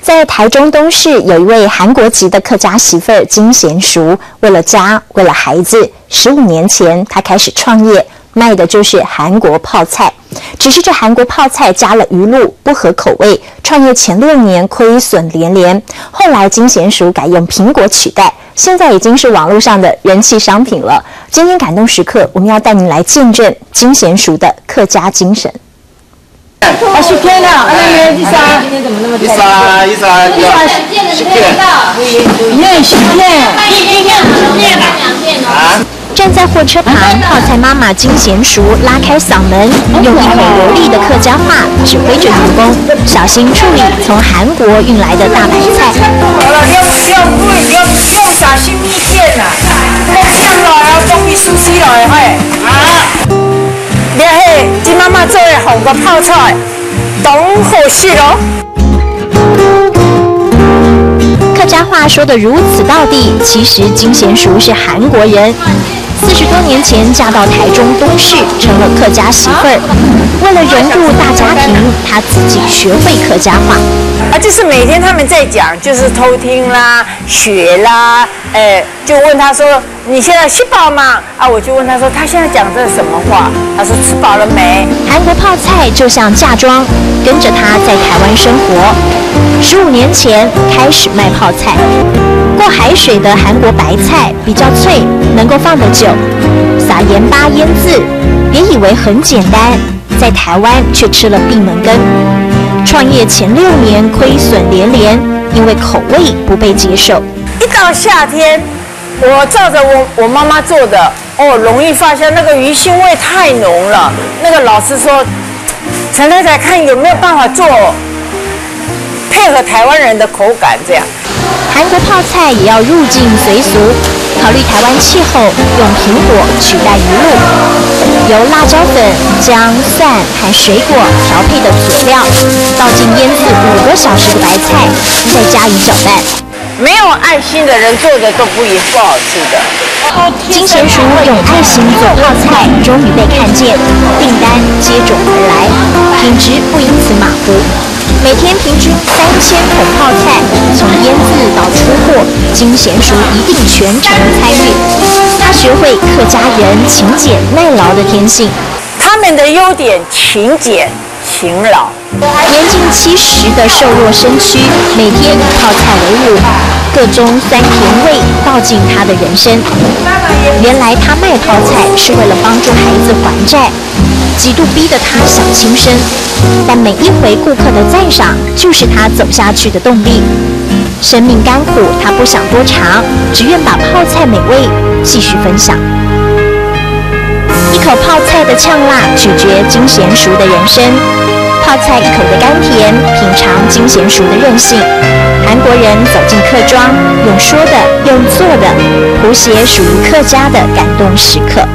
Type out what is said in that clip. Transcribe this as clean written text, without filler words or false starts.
在台中东市有一位韩国籍的客家媳妇儿金贤淑，为了家，为了孩子，15年前她开始创业，卖的就是韩国泡菜。只是这韩国泡菜加了鱼露，不合口味，创业前6年亏损连连。后来金贤淑改用苹果取代，现在已经是网络上的人气商品了。今天感动时刻，我们要带您来见证金贤淑的客家精神。10片了，今天怎么那么多？10片，站在货车旁，泡菜妈妈金贤淑拉开嗓门，用一口流利的客家话指挥着员工小心处理从韩国运来的大白菜。好了，用小心一点啦，放香来啊，放伊熟悉来嘿。你嘿，金妈妈做的红个泡菜，懂好食咯。客家话说得如此道地，其实金贤淑是韩国人。40多年前嫁到台中东市，成了客家媳妇儿。为了融入大家庭，她自己学会客家话。就是每天他们在讲，就是偷听啦、学啦，就问他说：“你现在吃饱吗？”我就问他说：“他现在讲这是什么话？”他说：“吃饱了没？”韩国泡菜就像嫁妆，跟着他在台湾生活。15年前开始卖泡菜。过海水的韩国白菜比较脆，能够放得久，撒盐巴腌制。别以为很简单，在台湾却吃了闭门羹。创业前6年亏损连连，因为口味不被接受。一到夏天，我照着我妈妈做的，容易发现那个鱼腥味太浓了。那个老师说，陈太太看有没有办法做配合台湾人的口感这样。韩国泡菜也要入境随俗，考虑台湾气候，用苹果取代鱼露，由辣椒粉、姜、蒜和水果调配的佐料，倒进腌制5个小时的白菜，再加以搅拌。没有爱心的人做的都不好吃的。金贤淑用爱心做泡菜，终于被看见，订单接踵而来，品质不因此马虎。每天平均3000桶泡菜，从腌制到出货，金贤淑一定全程参与。她学会客家人勤俭耐劳的天性。他们的优点勤俭勤劳。年近70的瘦弱身躯，每天以泡菜为伍，各种酸甜味倒进她的人生。原来她卖泡菜是为了帮助孩子还债，几度逼得她想轻生，但每一回顾客的赞赏就是她走下去的动力。生命甘苦，她不想多尝，只愿把泡菜美味继续分享。一口泡菜的呛辣，咀嚼金贤淑的人生。泡菜一口的甘甜，品尝金贤淑的韧性。韩国人走进客庄，用说的，用做的，谱写属于客家的感动时刻。